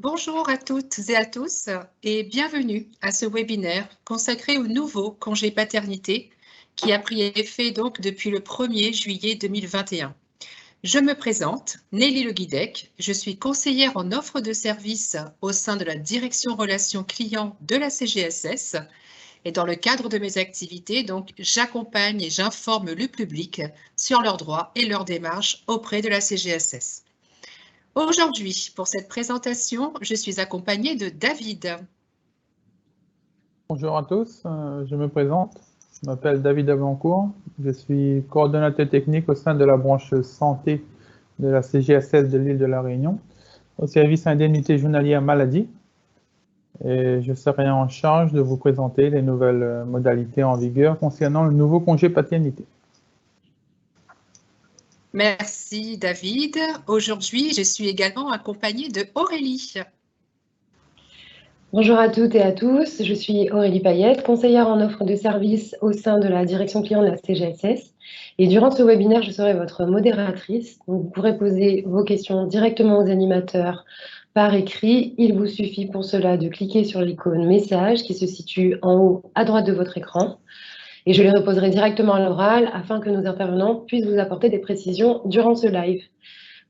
Bonjour à toutes et à tous et bienvenue à ce webinaire consacré au nouveau congé paternité qui a pris effet donc depuis le 1er juillet 2021. Je me présente, Nelly Le Guidec, je suis conseillère en offre de services au sein de la direction relations clients de la CGSS et dans le cadre de mes activités, donc j'accompagne et j'informe le public sur leurs droits et leurs démarches auprès de la CGSS. Aujourd'hui, pour cette présentation, je suis accompagnée de David. Bonjour à tous, je me présente. Je m'appelle David Ablancourt. Je suis coordonnateur technique au sein de la branche santé de la CGSS de l'île de la Réunion, au service indemnité journalière maladie. Et je serai en charge de vous présenter les nouvelles modalités en vigueur concernant le nouveau congé paternité. Merci David. Aujourd'hui, je suis également accompagnée de Aurélie. Bonjour à toutes et à tous, je suis Aurélie Payette, conseillère en offre de services au sein de la direction client de la CGSS. Et durant ce webinaire, je serai votre modératrice. Donc, vous pourrez poser vos questions directement aux animateurs par écrit. Il vous suffit pour cela de cliquer sur l'icône message qui se situe en haut à droite de votre écran. Et je les reposerai directement à l'oral afin que nos intervenants puissent vous apporter des précisions durant ce live.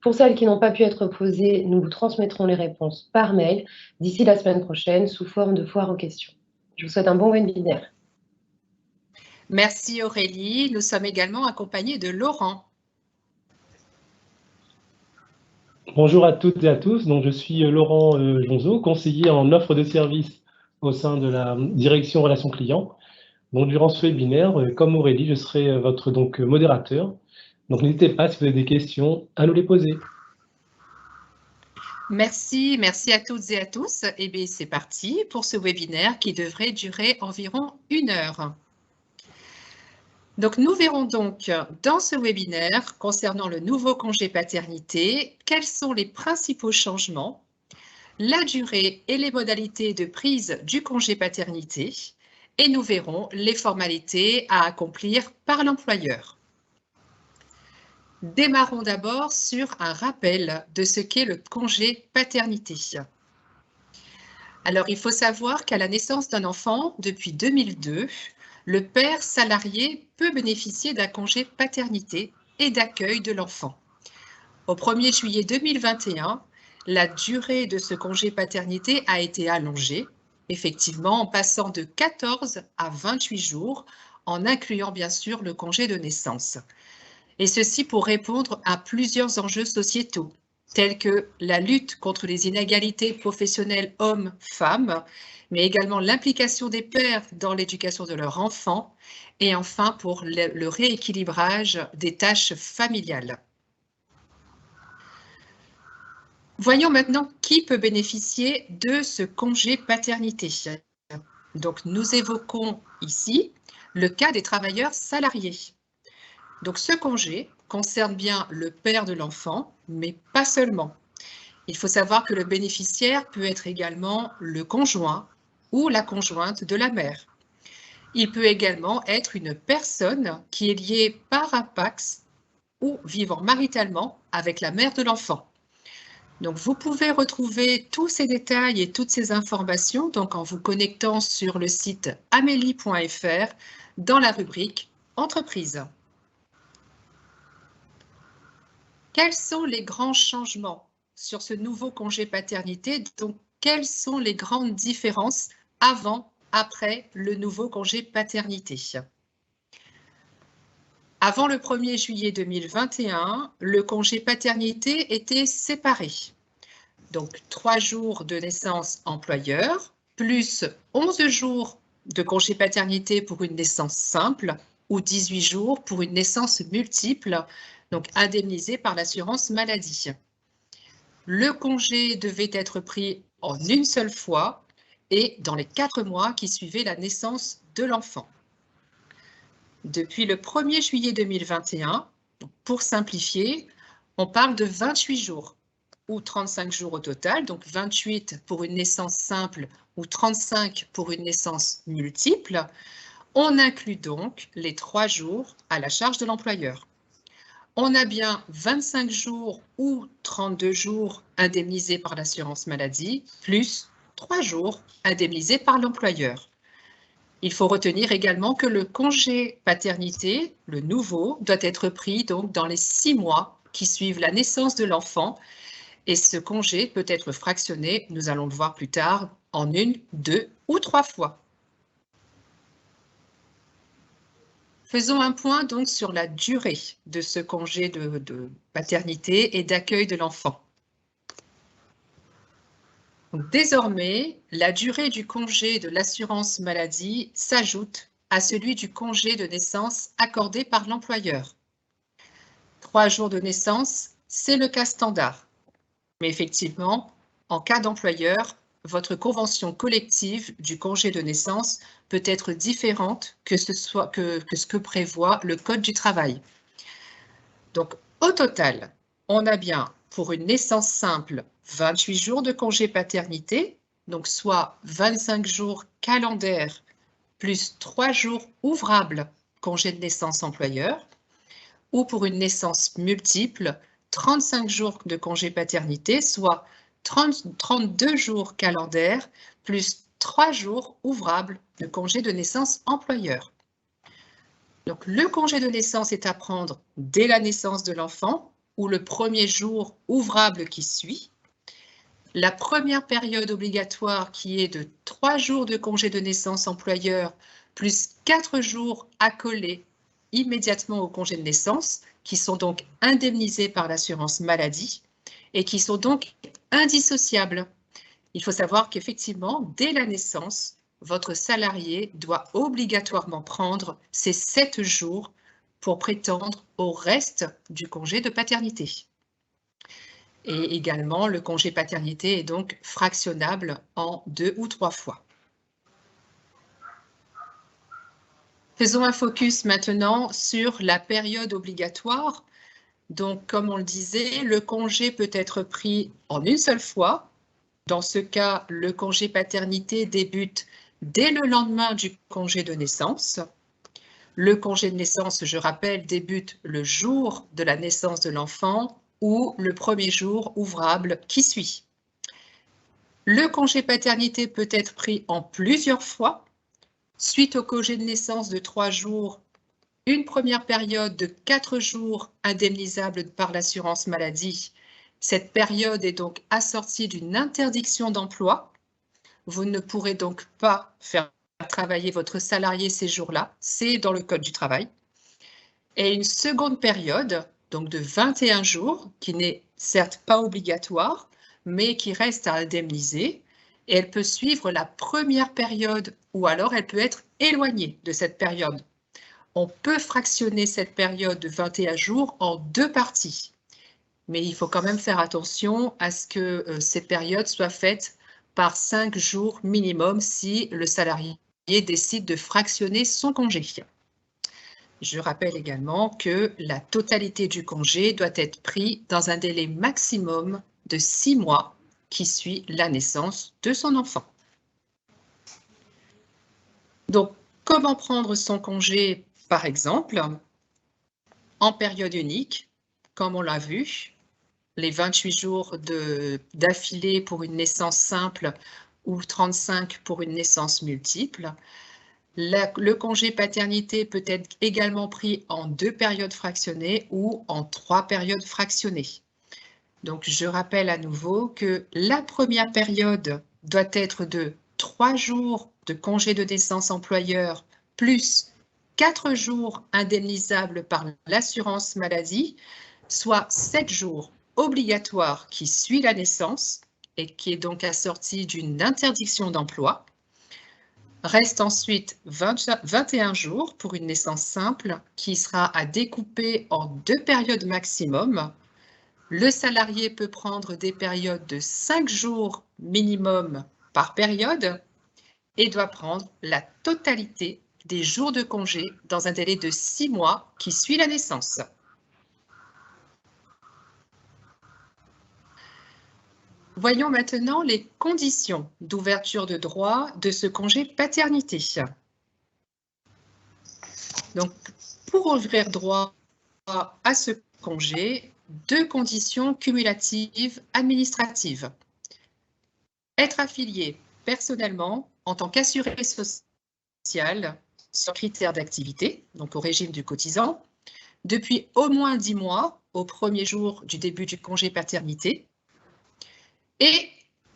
Pour celles qui n'ont pas pu être posées, nous vous transmettrons les réponses par mail d'ici la semaine prochaine sous forme de foire aux questions. Je vous souhaite un bon webinaire. Merci Aurélie. Nous sommes également accompagnés de Laurent. Bonjour à toutes et à tous. Donc, je suis Laurent Jonzo, conseiller en offre de services au sein de la direction relations clients. Donc, durant ce webinaire, comme Aurélie, je serai votre modérateur. Donc, n'hésitez pas, si vous avez des questions, à nous les poser. Merci à toutes et à tous. Et bien, c'est parti pour ce webinaire qui devrait durer environ 1 heure. Donc, nous verrons donc dans ce webinaire concernant le nouveau congé paternité, quels sont les principaux changements, la durée et les modalités de prise du congé paternité, et nous verrons les formalités à accomplir par l'employeur. Démarrons d'abord sur un rappel de ce qu'est le congé paternité. Alors, il faut savoir qu'à la naissance d'un enfant, depuis 2002, le père salarié peut bénéficier d'un congé paternité et d'accueil de l'enfant. Au 1er juillet 2021, la durée de ce congé paternité a été allongée, effectivement en passant de 14 à 28 jours, en incluant bien sûr le congé de naissance. Et ceci pour répondre à plusieurs enjeux sociétaux, tels que la lutte contre les inégalités professionnelles hommes-femmes, mais également l'implication des pères dans l'éducation de leurs enfants, et enfin pour le rééquilibrage des tâches familiales. Voyons maintenant qui peut bénéficier de ce congé paternité. Donc, nous évoquons ici le cas des travailleurs salariés. Donc, ce congé concerne bien le père de l'enfant, mais pas seulement. Il faut savoir que le bénéficiaire peut être également le conjoint ou la conjointe de la mère. Il peut également être une personne qui est liée par un PACS ou vivant maritalement avec la mère de l'enfant. Donc, vous pouvez retrouver tous ces détails et toutes ces informations donc, en vous connectant sur le site amélie.fr dans la rubrique « Entreprise ». Quels sont les grands changements sur ce nouveau congé paternité? Donc, quelles sont les grandes différences avant, après le nouveau congé paternité? Avant le 1er juillet 2021, le congé paternité était séparé. Donc, 3 jours de naissance employeur, plus 11 jours de congé paternité pour une naissance simple ou 18 jours pour une naissance multiple, donc indemnisé par l'assurance maladie. Le congé devait être pris en une seule fois et dans les 4 mois qui suivaient la naissance de l'enfant. Depuis le 1er juillet 2021, pour simplifier, on parle de 28 jours ou 35 jours au total, donc 28 pour une naissance simple ou 35 pour une naissance multiple. On inclut donc les 3 jours à la charge de l'employeur. on a bien 25 jours ou 32 jours indemnisés par l'assurance maladie, plus 3 jours indemnisés par l'employeur. Il faut retenir également que le congé paternité, le nouveau, doit être pris donc dans les 6 mois qui suivent la naissance de l'enfant. Et ce congé peut être fractionné, nous allons le voir plus tard, en 1, 2 ou 3 fois. Faisons un point donc sur la durée de ce congé de paternité et d'accueil de l'enfant. Désormais, la durée du congé de l'assurance maladie s'ajoute à celui du congé de naissance accordé par l'employeur. 3 jours de naissance, c'est le cas standard. Mais effectivement, en cas d'employeur, votre convention collective du congé de naissance peut être différente que ce que prévoit le Code du travail. Donc, au total, on a bien pour une naissance simple 28 jours de congé paternité, donc soit 25 jours calendaires plus 3 jours ouvrables congé de naissance employeur, ou pour une naissance multiple, 35 jours de congé paternité, soit 32 jours calendaires plus 3 jours ouvrables de congé de naissance employeur. Donc, le congé de naissance est à prendre dès la naissance de l'enfant ou le premier jour ouvrable qui suit. La première période obligatoire qui est de 3 jours de congé de naissance employeur plus 4 jours accolés immédiatement au congé de naissance, qui sont donc indemnisés par l'assurance maladie et qui sont donc indissociables. Il faut savoir qu'effectivement, dès la naissance, votre salarié doit obligatoirement prendre ces 7 jours pour prétendre au reste du congé de paternité. Et également, le congé paternité est donc fractionnable en 2 ou 3 fois. Faisons un focus maintenant sur la période obligatoire. Donc, comme on le disait, le congé peut être pris en une seule fois. Dans ce cas, le congé paternité débute dès le lendemain du congé de naissance. Le congé de naissance, je rappelle, débute le jour de la naissance de l'enfant ou le premier jour ouvrable qui suit. Le congé paternité peut être pris en plusieurs fois. Suite au congé de naissance de 3 jours, une première période de 4 jours indemnisable par l'assurance maladie. Cette période est donc assortie d'une interdiction d'emploi. Vous ne pourrez donc pas faire travailler votre salarié ces jours-là, c'est dans le Code du travail. Et une seconde période, donc de 21 jours, qui n'est certes pas obligatoire, mais qui reste à indemniser. Et elle peut suivre la première période ou alors elle peut être éloignée de cette période. On peut fractionner cette période de 21 jours en 2 parties. Mais il faut quand même faire attention à ce que ces périodes soient faites par 5 jours minimum si le salarié décide de fractionner son congé. Je rappelle également que la totalité du congé doit être pris dans un délai maximum de 6 mois qui suit la naissance de son enfant. Donc, comment prendre son congé, par exemple, en période unique, comme on l'a vu, les 28 jours d'affilée pour une naissance simple ou 35 pour une naissance multiple. Le congé paternité peut être également pris en 2 périodes fractionnées ou en 3 périodes fractionnées. Donc, je rappelle à nouveau que la première période doit être de 3 jours de congé de naissance employeur plus 4 jours indemnisables par l'assurance maladie, soit 7 jours obligatoires qui suit la naissance et qui est donc assorti d'une interdiction d'emploi. Reste ensuite 21 jours pour une naissance simple qui sera à découper en 2 périodes maximum. Le salarié peut prendre des périodes de 5 jours minimum par période et doit prendre la totalité des jours de congé dans un délai de 6 mois qui suit la naissance. Voyons maintenant les conditions d'ouverture de droit de ce congé paternité. Donc, pour ouvrir droit à ce congé, 2 conditions cumulatives administratives. Être affilié personnellement en tant qu'assuré social sur critères d'activité, donc au régime du cotisant, depuis au moins 10 mois au premier jour du début du congé paternité et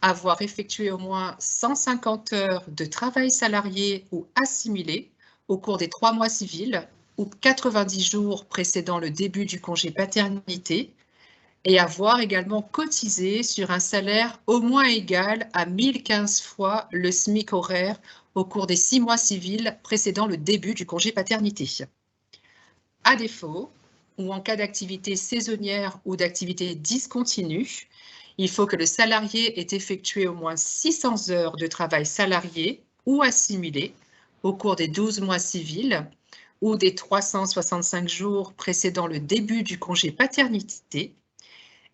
avoir effectué au moins 150 heures de travail salarié ou assimilé au cours des 3 mois civils ou 90 jours précédant le début du congé paternité et avoir également cotisé sur un salaire au moins égal à 1015 fois le SMIC horaire au cours des 6 mois civils précédant le début du congé paternité. À défaut, ou en cas d'activité saisonnière ou d'activité discontinue, il faut que le salarié ait effectué au moins 600 heures de travail salarié ou assimilé au cours des 12 mois civils ou des 365 jours précédant le début du congé paternité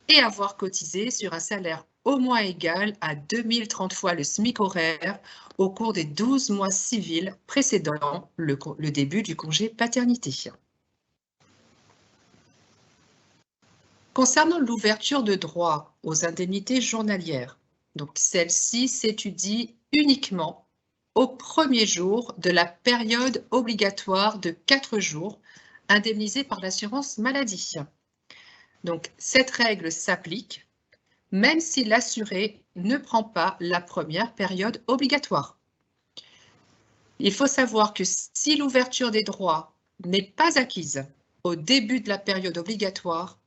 et avoir cotisé sur un salaire au moins égal à 2030 fois le SMIC horaire au cours des 12 mois civils précédant le début du congé paternité. Concernant l'ouverture de droit aux indemnités journalières, donc celle-ci s'étudie uniquement au premier jour de la période obligatoire de 4 jours indemnisée par l'assurance maladie. Donc cette règle s'applique même si l'assuré ne prend pas la première période obligatoire. Il faut savoir que si l'ouverture des droits n'est pas acquise au début de la période obligatoire,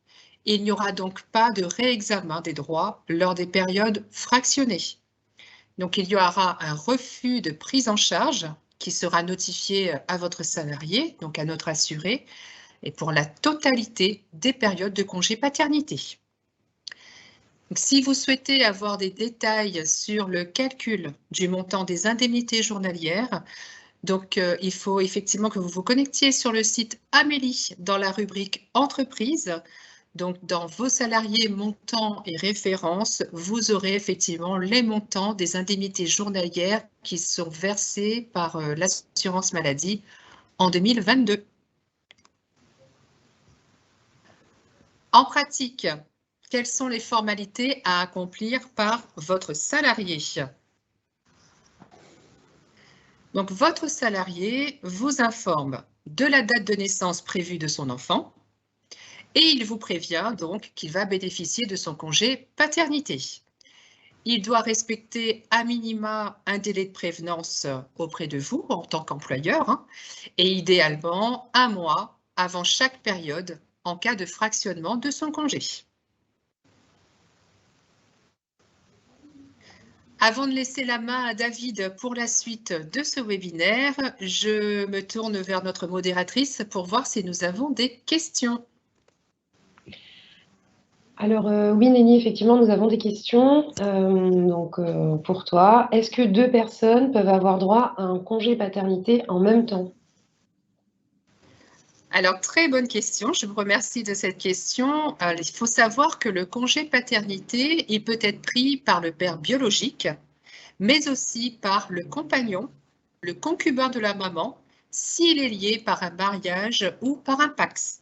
il n'y aura donc pas de réexamen des droits lors des périodes fractionnées. Donc il y aura un refus de prise en charge qui sera notifié à votre salarié, donc à notre assuré, et pour la totalité des périodes de congé paternité. Donc, si vous souhaitez avoir des détails sur le calcul du montant des indemnités journalières, donc il faut effectivement que vous vous connectiez sur le site Amélie dans la rubrique Entreprise. Donc, dans vos salariés, montants et références, vous aurez effectivement les montants des indemnités journalières qui sont versées par l'assurance maladie en 2022. En pratique, quelles sont les formalités à accomplir par votre salarié? Donc, votre salarié vous informe de la date de naissance prévue de son enfant et il vous prévient donc qu'il va bénéficier de son congé paternité. Il doit respecter à minima un délai de prévenance auprès de vous en tant qu'employeur et idéalement 1 mois avant chaque période en cas de fractionnement de son congé. Avant de laisser la main à David pour la suite de ce webinaire, je me tourne vers notre modératrice pour voir si nous avons des questions. Alors oui, Nelly, effectivement, nous avons des questions. Pour toi, est-ce que 2 personnes peuvent avoir droit à un congé paternité en même temps? Alors, très bonne question. Je vous remercie de cette question. Il faut savoir que le congé paternité, il peut être pris par le père biologique, mais aussi par le compagnon, le concubin de la maman, s'il est lié par un mariage ou par un PACS.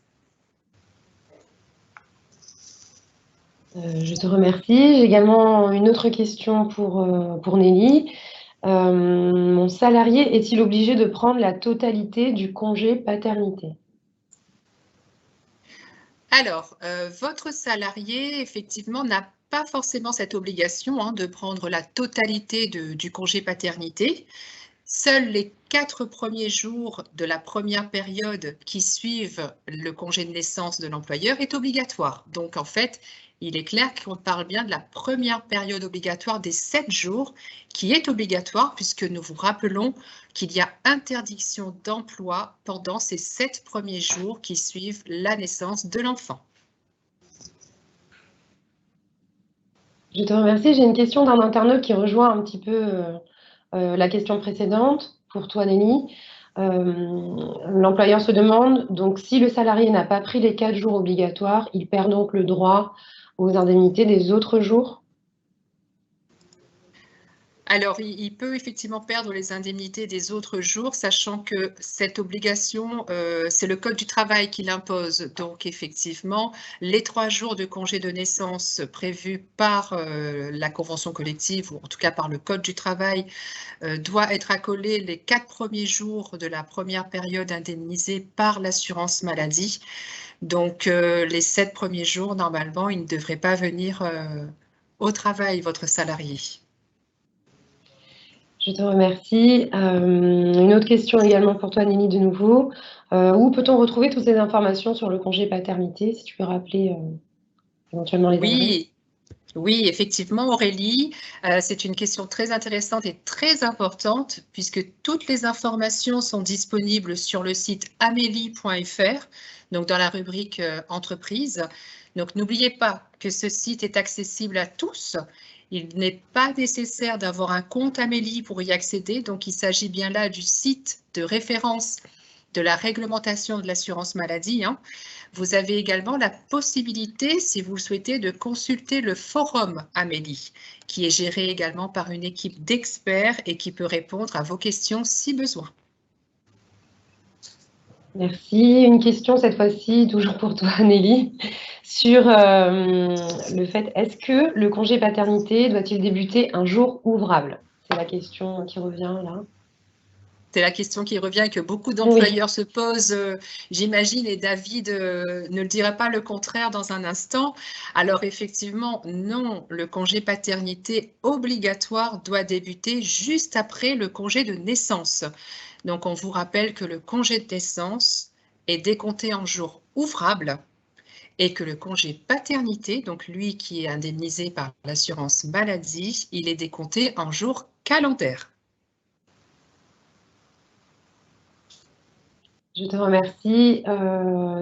Je te remercie. J'ai également une autre question pour Nelly. Mon salarié est-il obligé de prendre la totalité du congé paternité? Alors, votre salarié, effectivement, n'a pas forcément cette obligation de prendre la totalité du congé paternité. Seuls les 4 premiers jours de la première période qui suivent le congé de naissance de l'employeur est obligatoire. Donc, en fait, il est clair qu'on parle bien de la première période obligatoire des 7 jours qui est obligatoire puisque nous vous rappelons qu'il y a interdiction d'emploi pendant ces 7 premiers jours qui suivent la naissance de l'enfant. Je te remercie. J'ai une question d'un internaute qui rejoint un petit peu la question précédente pour toi, Nelly. L'employeur se demande, donc si le salarié n'a pas pris les 4 jours obligatoires, il perd donc le droit aux indemnités des autres jours? Alors, il peut effectivement perdre les indemnités des autres jours, sachant que cette obligation, c'est le Code du travail qui l'impose. Donc, effectivement, les 3 jours de congé de naissance prévus par la convention collective, ou en tout cas par le Code du travail, doit être accolé les 4 premiers jours de la première période indemnisée par l'assurance maladie. Donc, les 7 premiers jours, normalement, il ne devrait pas venir au travail, votre salarié. Je te remercie. Une autre question également pour toi, Nelly, de nouveau. Où peut-on retrouver toutes ces informations sur le congé paternité, si tu peux rappeler éventuellement les adresses? Oui, effectivement, Aurélie, c'est une question très intéressante et très importante puisque toutes les informations sont disponibles sur le site amélie.fr, donc dans la rubrique entreprise. Donc, n'oubliez pas que ce site est accessible à tous. Il n'est pas nécessaire d'avoir un compte Amélie pour y accéder. Donc, il s'agit bien là du site de référence de la réglementation de l'assurance maladie. Vous avez également la possibilité, si vous le souhaitez, de consulter le forum Amélie, qui est géré également par une équipe d'experts et qui peut répondre à vos questions si besoin. Merci. Une question cette fois-ci, toujours pour toi, Nelly, sur le fait, est-ce que le congé paternité doit-il débuter un jour ouvrable? C'est la question qui revient là. C'est la question qui revient et que beaucoup d'employeurs se posent, j'imagine, et David ne le dira pas le contraire dans un instant. Alors effectivement, non, le congé paternité obligatoire doit débuter juste après le congé de naissance. Donc on vous rappelle que le congé de naissance est décompté en jours ouvrables et que le congé paternité, donc lui qui est indemnisé par l'assurance maladie, il est décompté en jours calendaires. Je te remercie.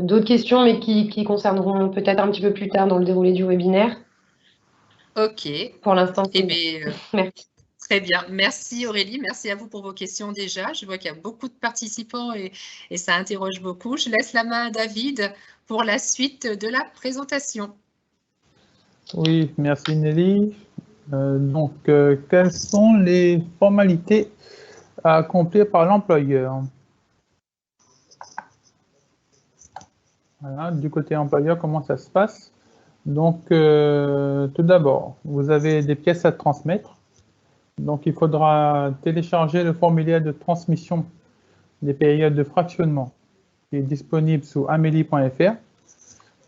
D'autres questions, mais qui concerneront peut-être un petit peu plus tard dans le déroulé du webinaire? Ok. Pour l'instant, c'est bon. Merci. Très bien. Merci Aurélie. Merci à vous pour vos questions déjà. Je vois qu'il y a beaucoup de participants et ça interroge beaucoup. Je laisse la main à David pour la suite de la présentation. Oui, merci Nelly. Quelles sont les formalités à accomplir par l'employeur? Voilà, du côté employeur, comment ça se passe? Donc, tout d'abord, vous avez des pièces à transmettre. Donc, il faudra télécharger le formulaire de transmission des périodes de fractionnement qui est disponible sur amélie.fr.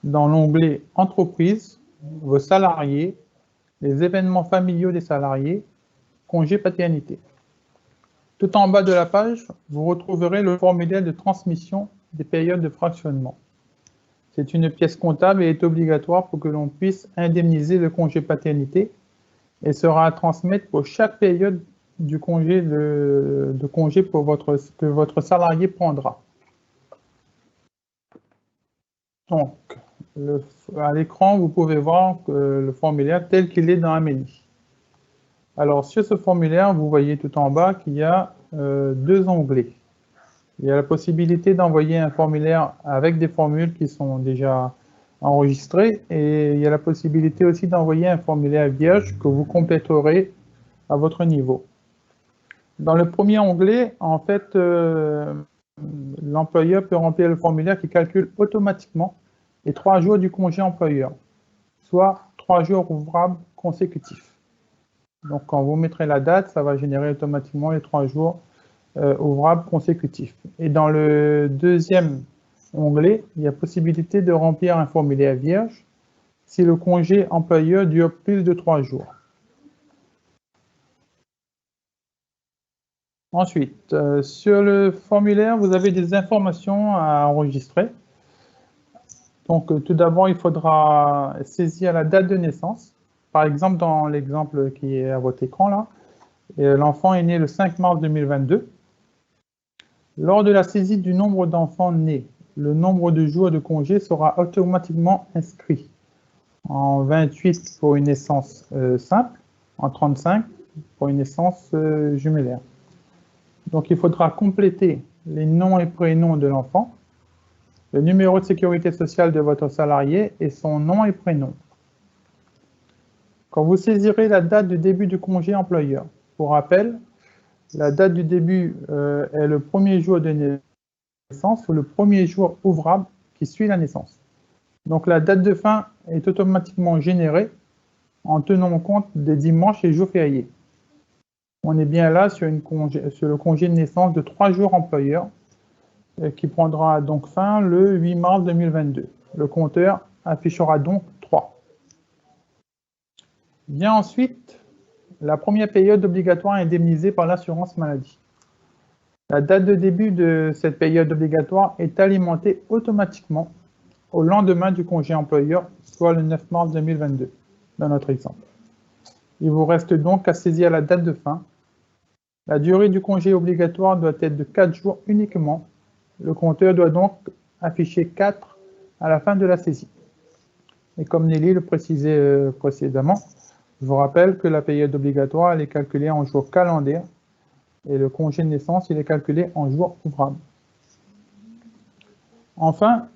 Dans l'onglet Entreprise, vos salariés, les événements familiaux des salariés, congé paternité. Tout en bas de la page, vous retrouverez le formulaire de transmission des périodes de fractionnement. C'est une pièce comptable et est obligatoire pour que l'on puisse indemniser le congé paternité et sera à transmettre pour chaque période du congé que votre salarié prendra. Donc, à l'écran, vous pouvez voir le formulaire tel qu'il est dans Amélie. Alors, sur ce formulaire, vous voyez tout en bas qu'il y a 2 onglets. Il y a la possibilité d'envoyer un formulaire avec des formules qui sont déjà enregistrées et il y a la possibilité aussi d'envoyer un formulaire vierge que vous compléterez à votre niveau. Dans le premier onglet, en fait, l'employeur peut remplir le formulaire qui calcule automatiquement les 3 jours du congé employeur, soit 3 jours ouvrables consécutifs. Donc, quand vous mettrez la date, ça va générer automatiquement les 3 jours ouvrables consécutifs. Et dans le deuxième onglet, il y a possibilité de remplir un formulaire vierge si le congé employeur dure plus de 3 jours. Ensuite, sur le formulaire, vous avez des informations à enregistrer. Donc, tout d'abord, il faudra saisir la date de naissance. Par exemple, dans l'exemple qui est à votre écran là, l'enfant est né le 5 mars 2022. Lors de la saisie du nombre d'enfants nés, le nombre de jours de congé sera automatiquement inscrit en 28 pour une naissance simple, en 35 pour une naissance jumellaire. Donc, il faudra compléter les noms et prénoms de l'enfant, le numéro de sécurité sociale de votre salarié et son nom et prénom. Quand vous saisirez la date de début du congé employeur, pour rappel, la date du début est le premier jour de naissance ou le premier jour ouvrable qui suit la naissance. Donc la date de fin est automatiquement générée en tenant compte des dimanches et jours fériés. On est bien là sur le congé de naissance de 3 jours employeurs qui prendra donc fin le 8 mars 2022. Le compteur affichera donc 3. Vient ensuite la première période obligatoire indemnisée par l'assurance maladie. La date de début de cette période obligatoire est alimentée automatiquement au lendemain du congé employeur, soit le 9 mars 2022, dans notre exemple. Il vous reste donc à saisir la date de fin. La durée du congé obligatoire doit être de 4 jours uniquement. Le compteur doit donc afficher 4 à la fin de la saisie. Et comme Nelly le précisait précédemment, je vous rappelle que la période obligatoire elle est calculée en jours calendaires et le congé de naissance il est calculé en jours ouvrables. Enfin,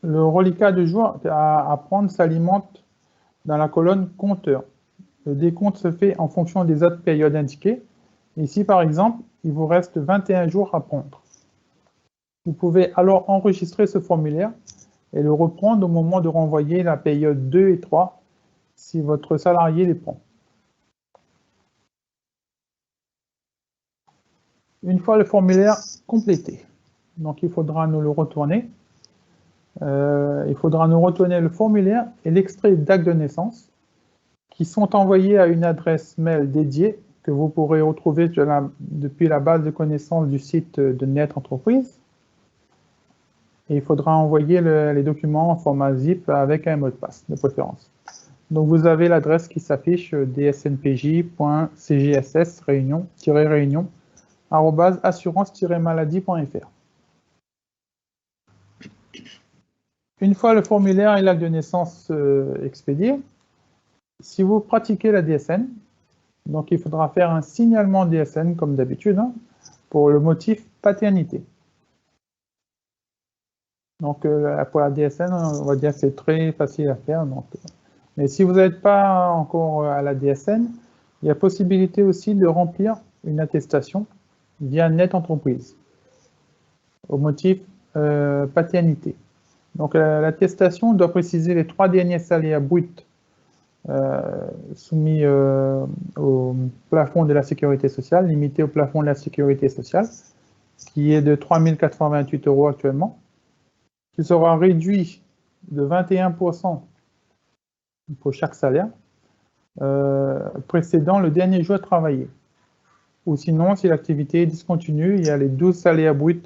le reliquat de jours à prendre s'alimente dans la colonne compteur. Le décompte se fait en fonction des autres périodes indiquées. Ici, par exemple, il vous reste 21 jours à prendre. Vous pouvez alors enregistrer ce formulaire et le reprendre au moment de renvoyer la période 2 et 3 si votre salarié les prend. Une fois le formulaire complété, donc il faudra nous le retourner. Il faudra nous retourner le formulaire et l'extrait d'acte de naissance qui sont envoyés à une adresse mail dédiée que vous pourrez retrouver depuis la base de connaissances du site de Net Entreprise. Et il faudra envoyer les documents en format zip avec un mot de passe de préférence. Donc vous avez l'adresse qui s'affiche dsnpj.cgss-réunion@assurance-maladie.fr. Une fois le formulaire et l'acte de naissance expédiés, si vous pratiquez la DSN, donc il faudra faire un signalement DSN comme d'habitude pour le motif paternité. Donc pour la DSN, on va dire que c'est très facile à faire. Mais si vous n'êtes pas encore à la DSN, il y a possibilité aussi de remplir une attestation via Net Entreprise au motif paternité. Donc l'attestation doit préciser les 3 derniers salaires bruts soumis au plafond de la sécurité sociale, limité au plafond de la sécurité sociale, qui est de 3 428 € actuellement, qui sera réduit de 21% pour chaque salaire précédant le dernier jour travaillé. Ou sinon, si l'activité est discontinue, il y a les 12 salaires bruts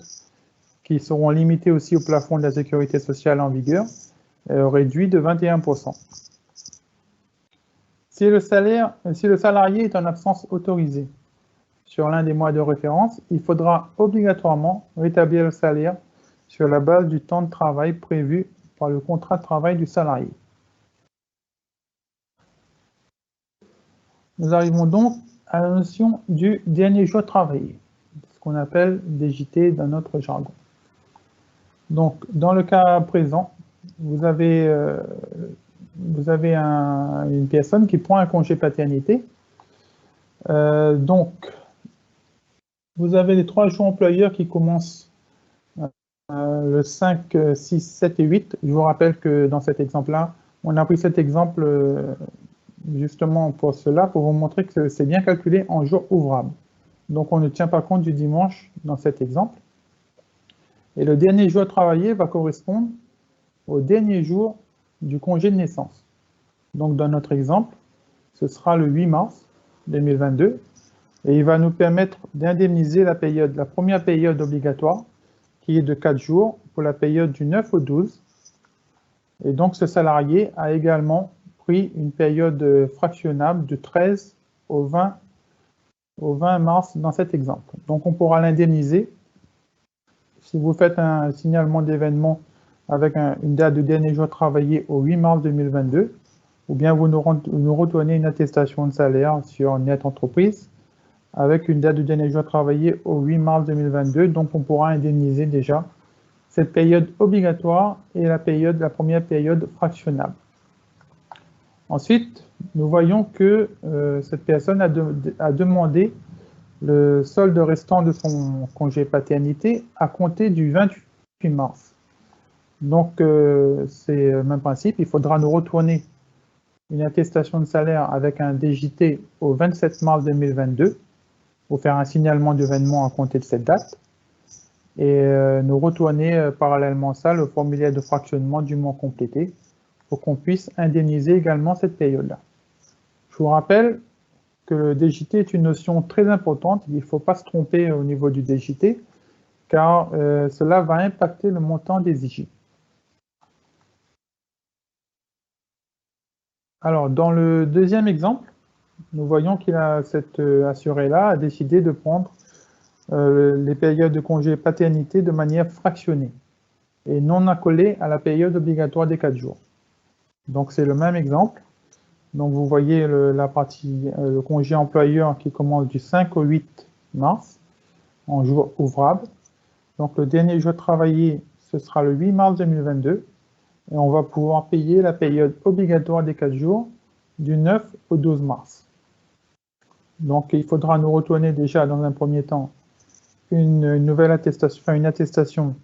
qui seront limités aussi au plafond de la sécurité sociale en vigueur, réduit de 21%. Si le salarié est en absence autorisée sur l'un des mois de référence, il faudra obligatoirement rétablir le salaire sur la base du temps de travail prévu par le contrat de travail du salarié. Nous arrivons donc à la notion du dernier jour travaillé, ce qu'on appelle DJT dans notre jargon. Donc, dans le cas présent, vous avez une personne qui prend un congé paternité. Donc, vous avez les 3 jours employeurs qui commencent le 5, 6, 7 et 8. Je vous rappelle que dans cet exemple-là, on a pris cet exemple justement pour cela, pour vous montrer que c'est bien calculé en jours ouvrables. Donc, on ne tient pas compte du dimanche dans cet exemple. Et le dernier jour travaillé va correspondre au dernier jour du congé de naissance. Donc, dans notre exemple, ce sera le 8 mars 2022 et il va nous permettre d'indemniser la première période obligatoire qui est de 4 jours pour la période du 9 au 12. Et donc, ce salarié a également pris une période fractionnable du 13 au 20 mars dans cet exemple. Donc, on pourra l'indemniser si vous faites un signalement d'événement avec une date de dernier jour travaillé au 8 mars 2022, ou bien vous nous retournez une attestation de salaire sur Net Entreprise avec une date de dernier jour travaillé au 8 mars 2022, donc on pourra indemniser déjà cette période obligatoire et la première période fractionnable. Ensuite, nous voyons que cette personne a demandé le solde restant de son congé paternité à compter du 28 mars. Donc, c'est le même principe, il faudra nous retourner une attestation de salaire avec un DJT au 27 mars 2022 pour faire un signalement d'événement à compter de cette date et nous retourner parallèlement ça le formulaire de fractionnement dûment complété pour qu'on puisse indemniser également cette période-là. Je vous rappelle que le DJT est une notion très importante, il ne faut pas se tromper au niveau du DJT car cela va impacter le montant des IJ. Alors, dans le deuxième exemple, nous voyons qu'il a cet assuré-là a décidé de prendre les périodes de congé paternité de manière fractionnée et non accolée à la période obligatoire des 4 jours. Donc, c'est le même exemple. Donc, vous voyez la partie, le congé employeur qui commence du 5 au 8 mars en jour ouvrable. Donc, le dernier jour travaillé, ce sera le 8 mars 2022. Et on va pouvoir payer la période obligatoire des 4 jours du 9 au 12 mars. Donc, il faudra nous retourner déjà dans un premier temps une nouvelle attestation, enfin une attestation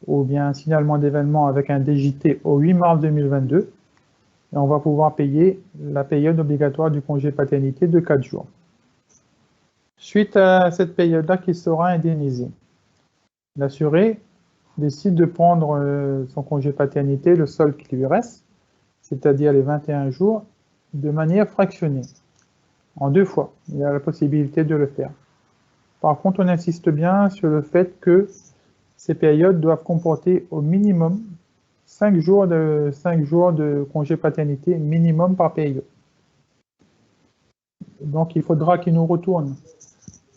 ou bien un signalement d'événement avec un DJT au 8 mars 2022. Et on va pouvoir payer la période obligatoire du congé paternité de 4 jours. Suite à cette période-là qui sera indemnisée, l'assuré décide de prendre son congé paternité, le solde qui lui reste, c'est-à-dire les 21 jours, de manière fractionnée, en 2 fois. Il a la possibilité de le faire. Par contre, on insiste bien sur le fait que ces périodes doivent comporter au minimum 5 jours de congé paternité minimum par période. Donc, il faudra qu'il nous retourne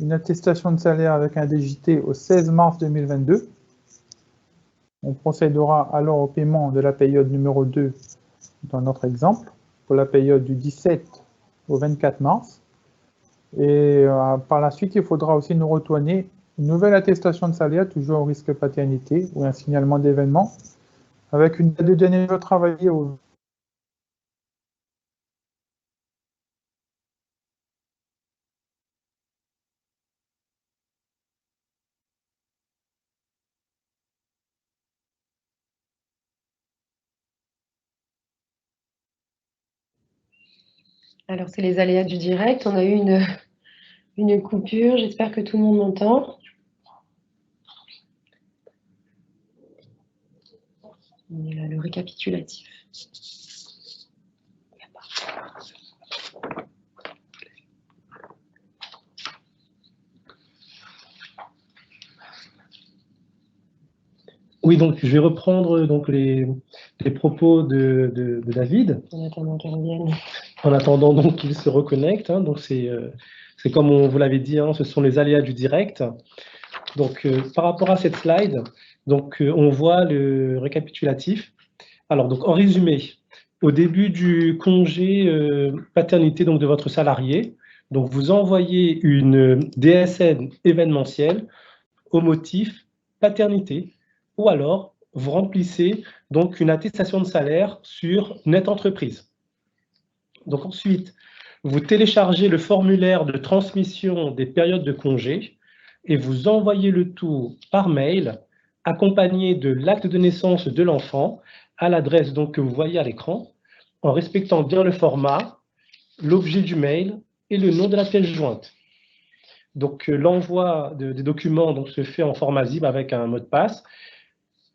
une attestation de salaire avec un DJT au 16 mars 2022. On procédera alors au paiement de la période numéro 2 dans notre exemple, pour la période du 17 au 24 mars. Et par la suite, il faudra aussi nous retourner une nouvelle attestation de salaire, toujours au risque paternité ou un signalement d'événement, avec une date de dernier jour travaillé au Alors, c'est les aléas du direct. On a eu une coupure. J'espère que tout le monde m'entend. Et là, le récapitulatif. Oui, donc je vais reprendre donc, les propos de David. En attendant qu'elle revienne. En attendant donc qu'il se reconnecte. Hein, donc c'est comme on vous l'avait dit, hein, ce sont les aléas du direct. Donc par rapport à cette slide, donc on voit le récapitulatif. Alors donc en résumé, au début du congé paternité donc de votre salarié, donc vous envoyez une DSN événementielle au motif paternité, ou alors vous remplissez donc une attestation de salaire sur Net Entreprise. Donc ensuite, vous téléchargez le formulaire de transmission des périodes de congé et vous envoyez le tout par mail accompagné de l'acte de naissance de l'enfant à l'adresse donc que vous voyez à l'écran, en respectant bien le format, l'objet du mail et le nom de la pièce jointe. Donc l'envoi des documents donc, se fait en format zip avec un mot de passe.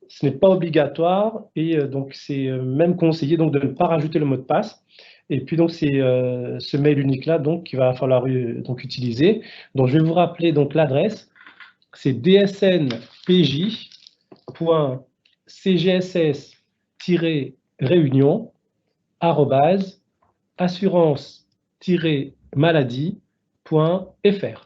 Ce n'est pas obligatoire et donc c'est même conseillé donc, de ne pas rajouter le mot de passe. Et puis donc c'est ce mail unique là donc qu'il va falloir donc utiliser. Donc je vais vous rappeler donc l'adresse, c'est dsn.pj.réunion@assurance-maladie.fr.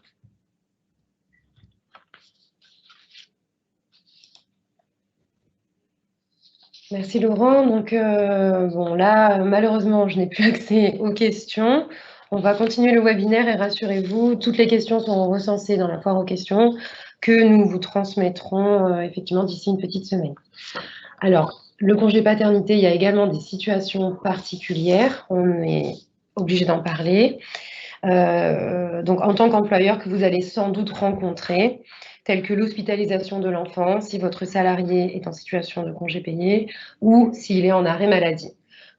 Merci Laurent. Donc, bon, là, malheureusement, je n'ai plus accès aux questions. On va continuer le webinaire et rassurez-vous, toutes les questions sont recensées dans la foire aux questions que nous vous transmettrons effectivement d'ici une petite semaine. Alors, le congé paternité, il y a également des situations particulières. On est obligé d'en parler. Donc, en tant qu'employeur que vous allez sans doute rencontrer, tels que l'hospitalisation de l'enfant, si votre salarié est en situation de congé payé ou s'il est en arrêt maladie.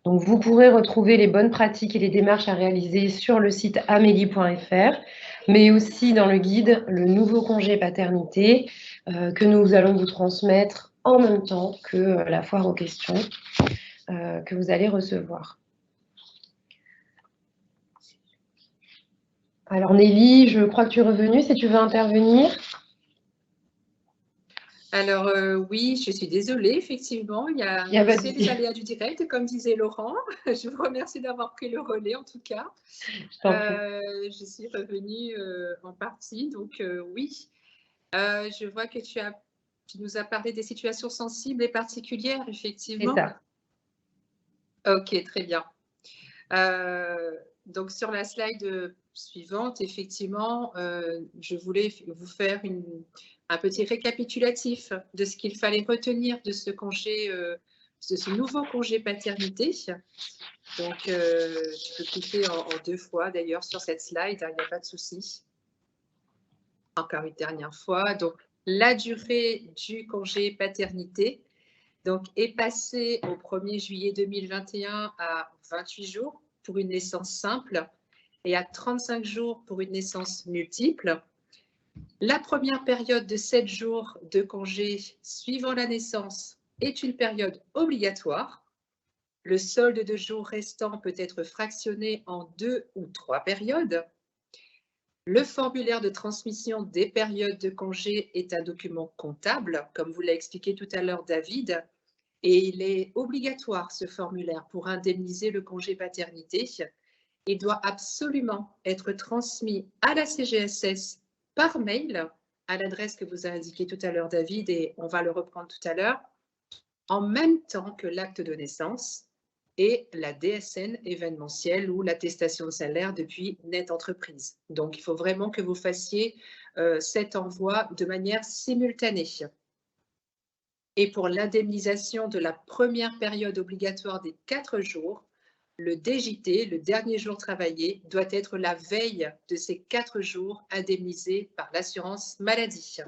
Donc, vous pourrez retrouver les bonnes pratiques et les démarches à réaliser sur le site amélie.fr, mais aussi dans le guide Le nouveau congé paternité que nous allons vous transmettre en même temps que la foire aux questions que vous allez recevoir. Alors Nelly, je crois que tu es revenue, si tu veux intervenir. Alors oui, je suis désolée, effectivement, il y a les aléas du direct, comme disait Laurent. Je vous remercie d'avoir pris le relais en tout cas. Je suis revenue en partie, donc oui. Je vois que tu nous as parlé des situations sensibles et particulières, effectivement. C'est ça. Ok, très bien. Donc sur la slide suivante, effectivement, je voulais vous faire un petit récapitulatif de ce qu'il fallait retenir de ce congé, de ce nouveau congé paternité. Donc, tu peux cliquer en 2 fois d'ailleurs sur cette slide, il n'y a pas de souci. Encore une dernière fois. Donc, la durée du congé paternité est passée au 1er juillet 2021 à 28 jours pour une naissance simple et à 35 jours pour une naissance multiple. La première période de 7 jours de congé suivant la naissance est une période obligatoire. Le solde de jours restant peut être fractionné en 2 ou 3 périodes. Le formulaire de transmission des périodes de congé est un document comptable, comme vous l'a expliqué tout à l'heure David, et il est obligatoire ce formulaire pour indemniser le congé paternité. Il doit absolument être transmis à la CGSS par mail à l'adresse que vous a indiquée tout à l'heure David, et on va le reprendre tout à l'heure, en même temps que l'acte de naissance et la DSN événementielle ou l'attestation de salaire depuis Net Entreprise. Donc, il faut vraiment que vous fassiez cet envoi de manière simultanée. Et pour l'indemnisation de la première période obligatoire des 4 jours, le DJT, le dernier jour travaillé, doit être la veille de ces 4 jours indemnisés par l'assurance maladie.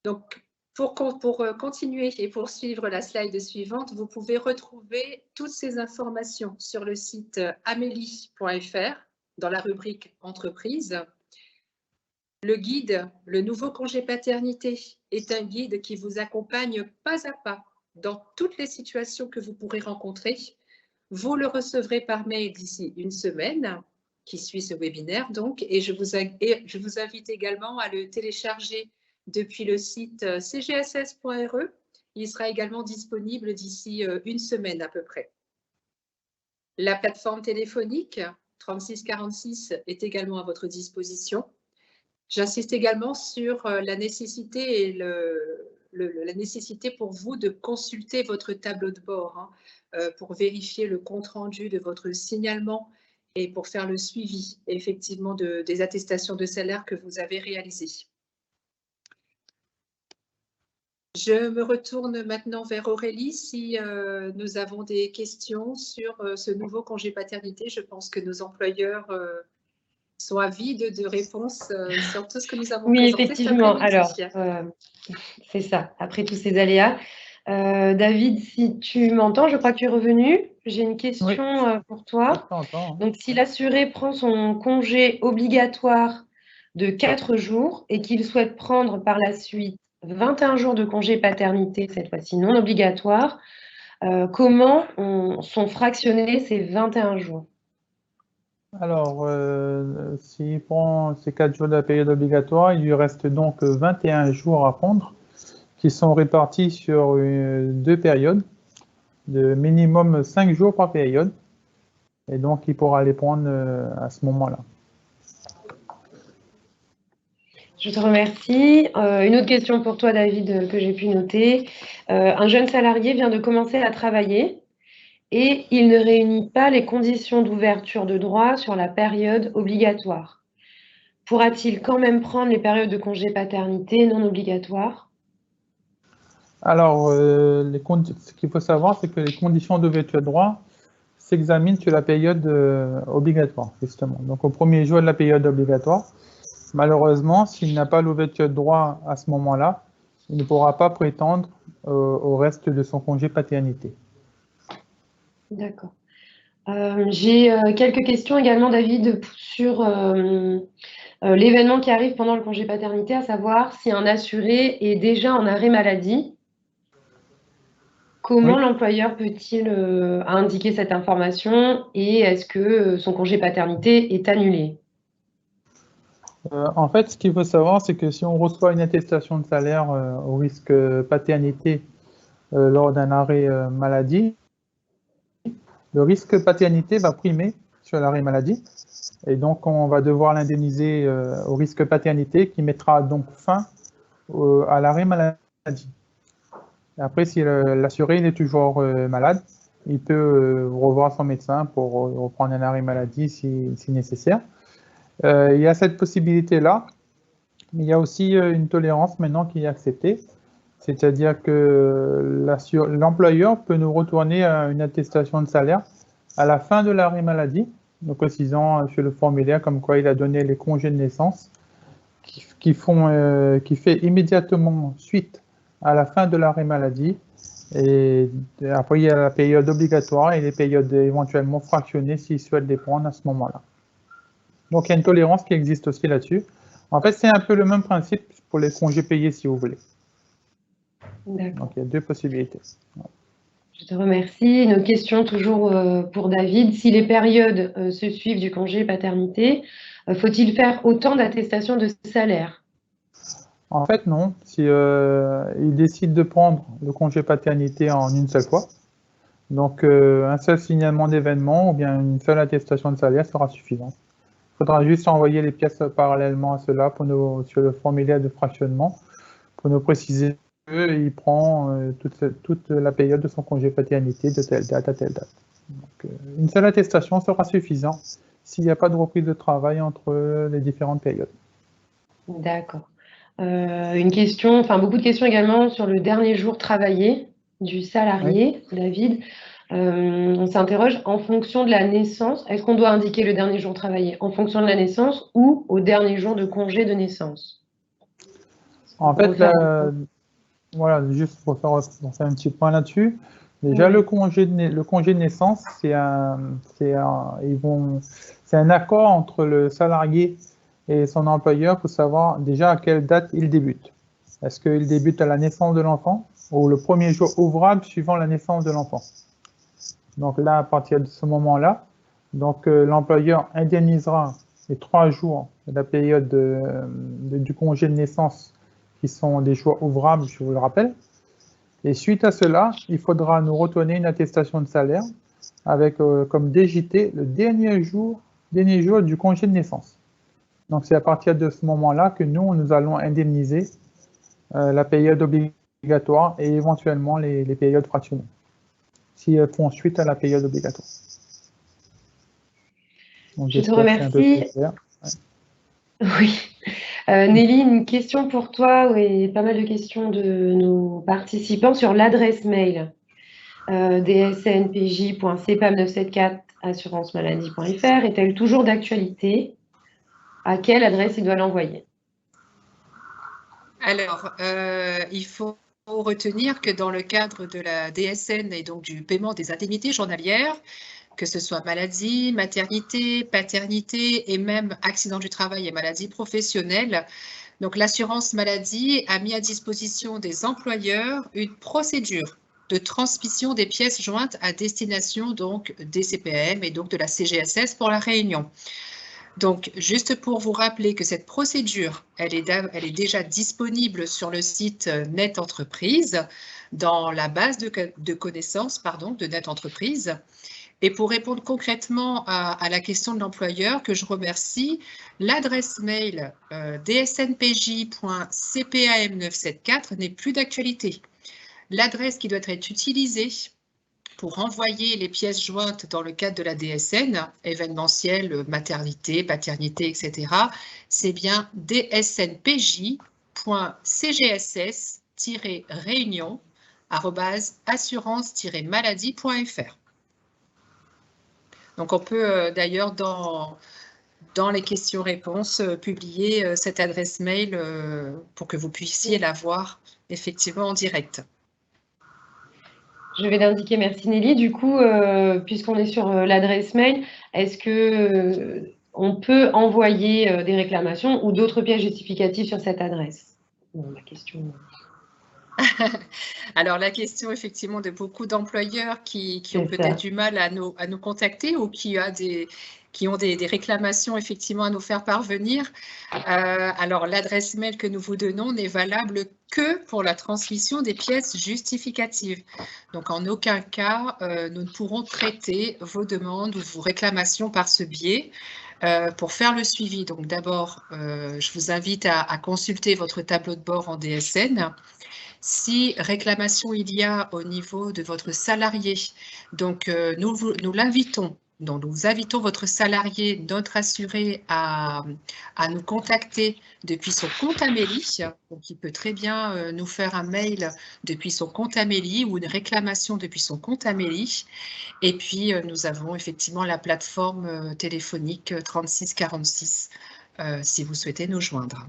Donc, pour continuer et poursuivre la slide suivante, vous pouvez retrouver toutes ces informations sur le site amélie.fr dans la rubrique Entreprise. Le guide, le nouveau congé paternité, est un guide qui vous accompagne pas à pas dans toutes les situations que vous pourrez rencontrer. Vous le recevrez par mail d'ici une semaine, qui suit ce webinaire donc, et je vous invite également à le télécharger depuis le site cgss.re. Il sera également disponible d'ici une semaine à peu près. La plateforme téléphonique 3646 est également à votre disposition. J'insiste également sur la nécessité la nécessité pour vous de consulter votre tableau de bord pour vérifier le compte-rendu de votre signalement et pour faire le suivi effectivement des attestations de salaire que vous avez réalisées. Je me retourne maintenant vers Aurélie si nous avons des questions sur ce nouveau congé paternité. Je pense que nos employeurs sont avides de réponses sur tout ce que nous avons présenté. Oui, effectivement. Alors, c'est ça, après tous ces aléas. David, si tu m'entends, je crois que tu es revenu. J'ai une question pour toi. Donc, si l'assuré prend son congé obligatoire de 4 jours et qu'il souhaite prendre par la suite 21 jours de congé paternité, cette fois-ci non obligatoire, comment sont fractionnés ces 21 jours? Alors, s'il prend ces 4 jours de la période obligatoire, il lui reste donc 21 jours à prendre, qui sont répartis sur 2 périodes, de minimum 5 jours par période. Et donc, il pourra les prendre à ce moment-là. Je te remercie. Une autre question pour toi, David, que j'ai pu noter. Un jeune salarié vient de commencer à travailler et il ne réunit pas les conditions d'ouverture de droit sur la période obligatoire. Pourra-t-il quand même prendre les périodes de congé paternité non obligatoires? Alors, ce qu'il faut savoir, c'est que les conditions d'ouverture de droit s'examinent sur la période obligatoire, justement. Donc, au premier jour de la période obligatoire, malheureusement, s'il n'a pas l'ouverture de droit à ce moment-là, il ne pourra pas prétendre au reste de son congé paternité. D'accord. J'ai quelques questions également, David, sur l'événement qui arrive pendant le congé paternité, à savoir si un assuré est déjà en arrêt maladie. Comment Oui. l'employeur peut-il indiquer cette information et est-ce que son congé paternité est annulé? En fait, ce qu'il faut savoir, c'est que si on reçoit une attestation de salaire au risque paternité lors d'un arrêt maladie, le risque paternité va primer sur l'arrêt maladie et donc on va devoir l'indemniser au risque paternité qui mettra donc fin à l'arrêt maladie. Et après, si l'assuré est toujours malade, il peut revoir son médecin pour reprendre un arrêt maladie si nécessaire. Il y a cette possibilité-là, mais il y a aussi une tolérance maintenant qui est acceptée, c'est-à-dire que l'employeur peut nous retourner une attestation de salaire à la fin de l'arrêt maladie, nous précisant sur le formulaire comme quoi il a donné les congés de naissance qui fait immédiatement suite à la fin de l'arrêt maladie. Et après, il y a la période obligatoire et les périodes éventuellement fractionnées s'il souhaite les prendre à ce moment-là. Donc, il y a une tolérance qui existe aussi là-dessus. En fait, c'est un peu le même principe pour les congés payés, si vous voulez. Donc, il y a deux possibilités. Je te remercie. Une autre question toujours pour David. Si les périodes se suivent du congé paternité, faut-il faire autant d'attestations de salaire? En fait, non. Si il décide de prendre le congé paternité en une seule fois, donc un seul signalement d'événement ou bien une seule attestation de salaire sera suffisant. Il faudra juste envoyer les pièces parallèlement à cela sur le formulaire de fractionnement pour nous préciser qu'il prend toute la période de son congé paternité de telle date à telle date. Donc, une seule attestation sera suffisant s'il n'y a pas de reprise de travail entre les différentes périodes. D'accord. Une question, enfin beaucoup de questions également sur le dernier jour travaillé du salarié, oui. David. On s'interroge en fonction de la naissance. Est-ce qu'on doit indiquer le dernier jour travaillé en fonction de la naissance ou au dernier jour de congé de naissance? En fait, voilà, juste pour faire un petit point là-dessus. Déjà, oui. le congé de naissance, c'est un accord entre le salarié et son employeur pour savoir déjà à quelle date il débute. Est-ce qu'il débute à la naissance de l'enfant ou le premier jour ouvrable suivant la naissance de l'enfant? Donc là, à partir de ce moment-là, l'employeur indemnisera les 3 jours de la période du congé de naissance qui sont des jours ouvrables, je vous le rappelle. Et suite à cela, il faudra nous retourner une attestation de salaire avec comme DJT le dernier jour du congé de naissance. Donc c'est à partir de ce moment-là que nous allons indemniser la période obligatoire et éventuellement les périodes fractionnées, si elles font suite à la période obligatoire. Donc, je te remercie. Oui. Nelly, une question pour toi et pas mal de questions de nos participants sur l'adresse mail dsnpj.cpam974@assurance-maladie.fr. Est-elle toujours d'actualité? À quelle adresse il doit l'envoyer? Alors, il faut retenir que dans le cadre de la DSN et donc du paiement des indemnités journalières, que ce soit maladie, maternité, paternité et même accident du travail et maladie professionnelle, donc l'assurance maladie a mis à disposition des employeurs une procédure de transmission des pièces jointes à destination donc des CPAM et donc de la CGSS pour la Réunion. Donc, juste pour vous rappeler que cette procédure, elle est déjà disponible sur le site Net Entreprise, dans la base de connaissances de Net Entreprise. Et pour répondre concrètement à la question de l'employeur, que je remercie, l'adresse mail dsnpj.cpam974 n'est plus d'actualité. L'adresse qui doit être utilisée pour envoyer les pièces jointes dans le cadre de la DSN, événementiel, maternité, paternité, etc., c'est bien dsnpj.cgss-réunion assurance-maladie.fr. Donc, on peut d'ailleurs, dans les questions-réponses, publier cette adresse mail pour que vous puissiez la voir effectivement en direct. Je vais l'indiquer, merci Nelly. Du coup, puisqu'on est sur l'adresse mail, est-ce que on peut envoyer des réclamations ou d'autres pièces justificatives sur cette adresse? Bon, la question... Alors, la question, effectivement, de beaucoup d'employeurs qui ont peut-être du mal à nous contacter ou qui ont des réclamations, effectivement, à nous faire parvenir. Alors, l'adresse mail que nous vous donnons n'est valable que pour la transmission des pièces justificatives. Donc, en aucun cas, nous ne pourrons traiter vos demandes ou vos réclamations par ce biais. Pour faire le suivi, donc d'abord, je vous invite à consulter votre tableau de bord en DSN. Si réclamation il y a au niveau de votre salarié, donc nous l'invitons. Donc, nous invitons votre salarié, notre assuré, à nous contacter depuis son compte Amélie. Donc, il peut très bien nous faire un mail depuis son compte Amélie ou une réclamation depuis son compte Amélie. Et puis, nous avons effectivement la plateforme téléphonique 3646 si vous souhaitez nous joindre.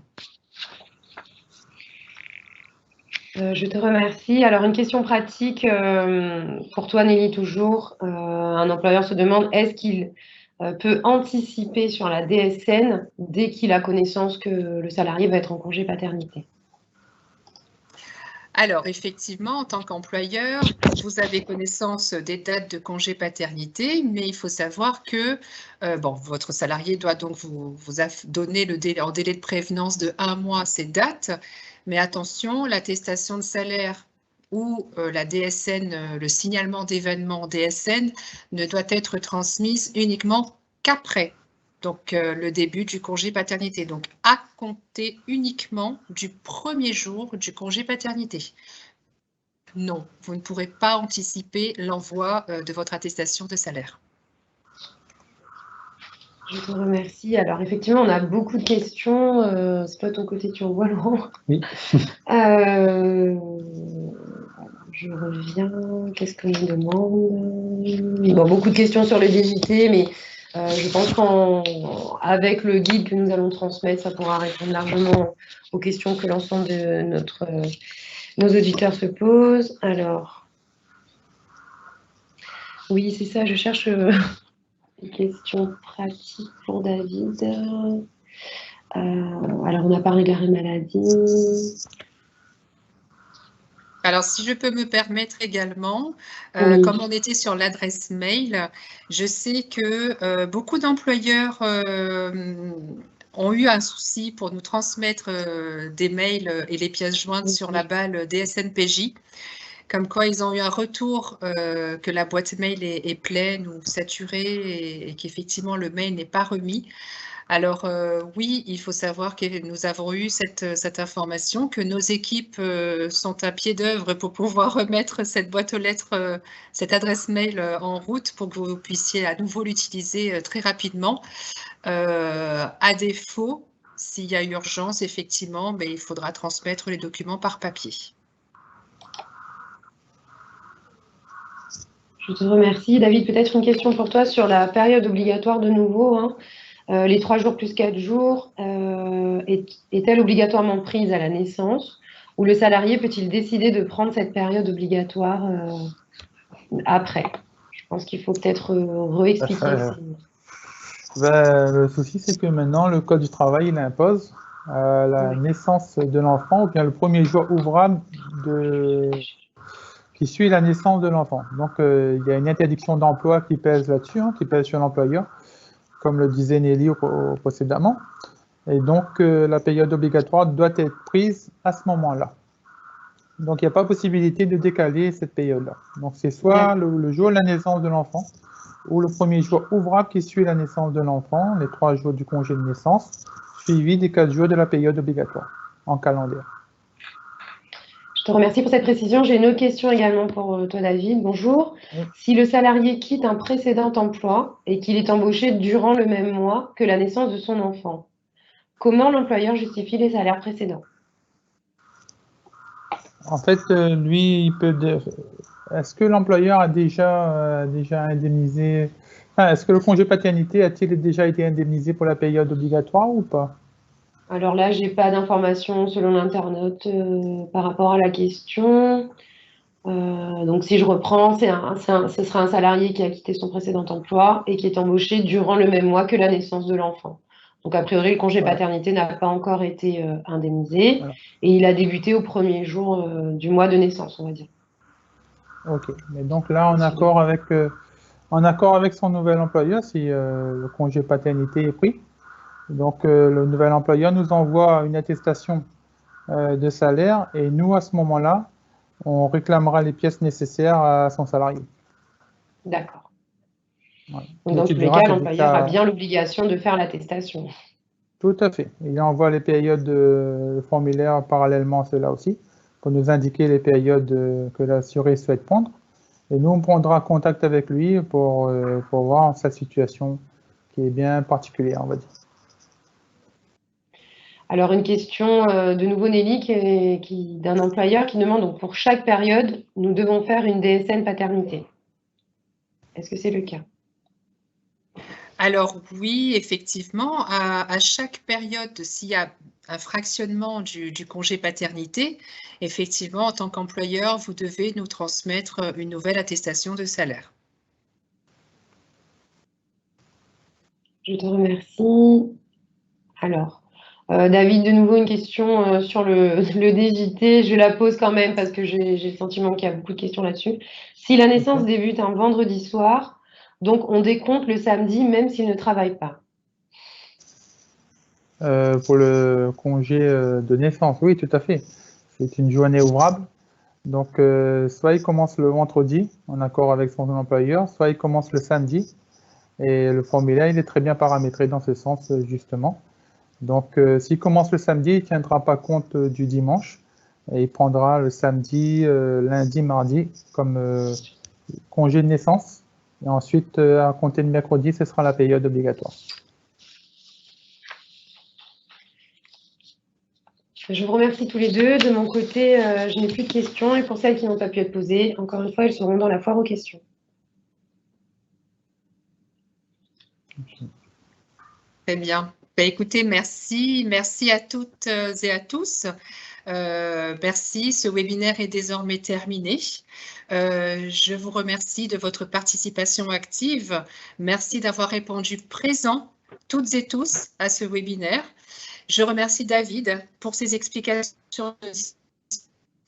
Je te remercie. Alors, une question pratique pour toi, Nelly, toujours. Un employeur se demande, est-ce qu'il peut anticiper sur la DSN dès qu'il a connaissance que le salarié va être en congé paternité? Alors, effectivement, en tant qu'employeur, vous avez connaissance des dates de congé paternité, mais il faut savoir que votre salarié doit donc vous donner en délai de prévenance de 1 mois ces dates. Mais attention, l'attestation de salaire ou la DSN, le signalement d'événement DSN, ne doit être transmise uniquement qu'après. Donc, le début du congé paternité. Donc, à compter uniquement du premier jour du congé paternité. Non, vous ne pourrez pas anticiper l'envoi de votre attestation de salaire. Je te remercie. Alors, effectivement, on a beaucoup de questions. C'est pas ton côté, tu en vois, Laurent? Oui. Je reviens. Qu'est-ce qu'on me demande? Bon, beaucoup de questions sur le DJT, mais je pense qu'avec le guide que nous allons transmettre, ça pourra répondre largement aux questions que l'ensemble de nos auditeurs se posent. Alors, oui, c'est ça, je cherche des questions pratiques pour David. Alors, on a parlé de l'arrêt maladie. Alors, si je peux me permettre également, Oui. comme on était sur l'adresse mail, je sais que beaucoup d'employeurs ont eu un souci pour nous transmettre des mails et les pièces jointes sur la balle DSN-PJ, comme quoi ils ont eu un retour que la boîte mail est pleine ou saturée et qu'effectivement le mail n'est pas remis. Alors oui, il faut savoir que nous avons eu cette information, que nos équipes sont à pied d'œuvre pour pouvoir remettre cette boîte aux lettres, cette adresse mail en route pour que vous puissiez à nouveau l'utiliser très rapidement. À défaut, s'il y a urgence, effectivement, il faudra transmettre les documents par papier. Je te remercie. David, peut-être une question pour toi sur la période obligatoire de nouveau. Hein. Les 3 jours plus 4 jours, est-elle obligatoirement prise à la naissance ou le salarié peut-il décider de prendre cette période obligatoire après? Je pense qu'il faut peut-être réexpliquer. Le souci, c'est que maintenant, le Code du travail, il impose la naissance de l'enfant ou bien le premier jour ouvrable qui suit la naissance de l'enfant. Donc, il y a une interdiction d'emploi qui pèse là-dessus, qui pèse sur l'employeur, comme le disait Nelly précédemment. Et donc, la période obligatoire doit être prise à ce moment-là. Donc, il n'y a pas possibilité de décaler cette période-là. Donc, c'est soit le jour de la naissance de l'enfant ou le premier jour ouvrable qui suit la naissance de l'enfant, les 3 jours du congé de naissance, suivi des 4 jours de la période obligatoire en calendaire. Je te remercie pour cette précision. J'ai une autre question également pour toi, David. Bonjour. Oui. Si le salarié quitte un précédent emploi et qu'il est embauché durant le même mois que la naissance de son enfant, comment l'employeur justifie les salaires précédents? En fait, lui, il peut. Est-ce que l'employeur a déjà indemnisé? Enfin, est-ce que le congé paternité a-t-il déjà été indemnisé pour la période obligatoire ou pas? Alors là, j'ai pas d'informations selon l'internaute par rapport à la question. Donc si je reprends, ce sera un salarié qui a quitté son précédent emploi et qui est embauché durant le même mois que la naissance de l'enfant. Donc a priori, le congé Voilà. paternité n'a pas encore été indemnisé Voilà. et il a débuté au premier jour du mois de naissance, on va dire. Ok. Mais donc là, en accord avec son nouvel employeur, si le congé paternité est pris, donc le nouvel employeur nous envoie une attestation de salaire et nous, à ce moment-là, on réclamera les pièces nécessaires à son salarié. D'accord. Voilà. Donc Qui dans tous les cas, étudiera l'employeur a bien l'obligation de faire l'attestation. Tout à fait. Il envoie les périodes de formulaire parallèlement à cela aussi, pour nous indiquer les périodes que l'assuré souhaite prendre. Et nous, on prendra contact avec lui pour voir sa situation qui est bien particulière, on va dire. Alors une question de nouveau Nelly d'un employeur qui demande donc pour chaque période, nous devons faire une DSN paternité. Est-ce que c'est le cas? Alors oui, effectivement, à chaque période, s'il y a un fractionnement du congé paternité, effectivement, en tant qu'employeur, vous devez nous transmettre une nouvelle attestation de salaire. Je te remercie. Alors, David, de nouveau une question sur le DJT. Je la pose quand même parce que j'ai le sentiment qu'il y a beaucoup de questions là-dessus. Si la naissance débute un vendredi soir, donc on décompte le samedi même s'il ne travaille pas. Pour le congé de naissance, oui, tout à fait. C'est une journée ouvrable. Donc, soit il commence le vendredi, en accord avec son employeur, soit il commence le samedi. Et le formulaire, il est très bien paramétré dans ce sens, justement. Donc, s'il commence le samedi, il ne tiendra pas compte du dimanche. Et il prendra le samedi, lundi, mardi comme congé de naissance. Et ensuite, à compter de mercredi, ce sera la période obligatoire. Je vous remercie tous les deux. De mon côté, je n'ai plus de questions. Et pour celles qui n'ont pas pu être posées, encore une fois, elles seront dans la foire aux questions. Très bien. Ben, écoutez, merci. Merci à toutes et à tous. Merci. Ce webinaire est désormais terminé. Je vous remercie de votre participation active. Merci d'avoir répondu présent, toutes et tous, à ce webinaire. Je remercie David pour ses explications de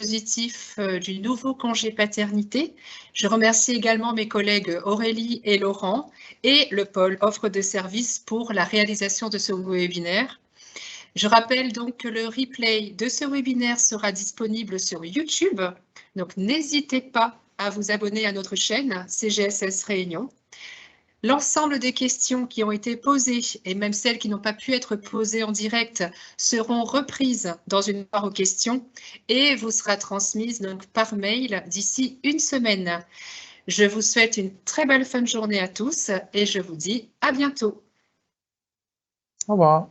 dispositif du nouveau congé paternité. Je remercie également mes collègues Aurélie et Laurent et le pôle offre de services pour la réalisation de ce webinaire. Je rappelle donc que le replay de ce webinaire sera disponible sur YouTube. Donc, n'hésitez pas à vous abonner à notre chaîne CGSS Réunion. L'ensemble des questions qui ont été posées et même celles qui n'ont pas pu être posées en direct seront reprises dans une foire aux questions et vous sera transmise donc par mail d'ici une semaine. Je vous souhaite une très belle fin de journée à tous et je vous dis à bientôt. Au revoir.